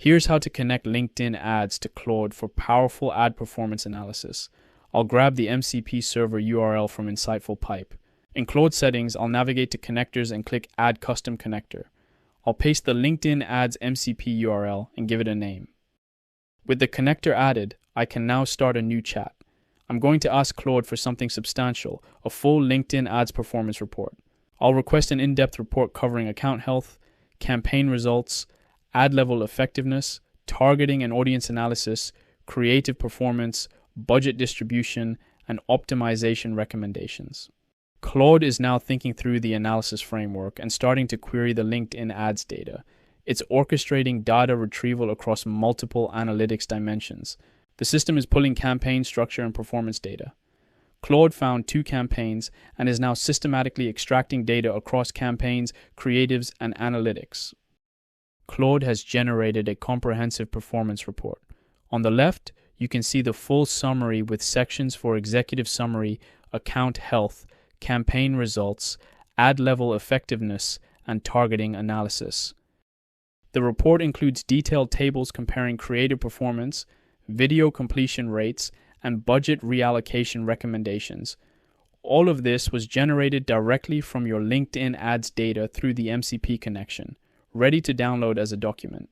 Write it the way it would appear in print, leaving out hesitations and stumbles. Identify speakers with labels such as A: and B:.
A: Here's how to connect LinkedIn ads to Claude for powerful ad performance analysis. I'll grab the MCP server URL from InsightfulPipe. In Claude settings, I'll navigate to connectors and click Add Custom Connector. I'll paste the LinkedIn ads MCP URL and give it a name. With the connector added, I can now start a new chat. I'm going to ask Claude for something substantial, a full LinkedIn ads performance report. I'll request an in-depth report covering account health, campaign results, ad level effectiveness, targeting and audience analysis, creative performance, budget distribution, and optimization recommendations. Claude is now thinking through the analysis framework and starting to query the LinkedIn ads data. It's orchestrating data retrieval across multiple analytics dimensions. The system is pulling campaign structure and performance data. Claude found 2 campaigns and is now systematically extracting data across campaigns, creatives, and analytics. Claude has generated a comprehensive performance report. On the left, you can see the full summary with sections for executive summary, account health, campaign results, ad level effectiveness, and targeting analysis. The report includes detailed tables comparing creative performance, video completion rates, and budget reallocation recommendations. All of this was generated directly from your LinkedIn ads data through the MCP connection, ready to download as a document.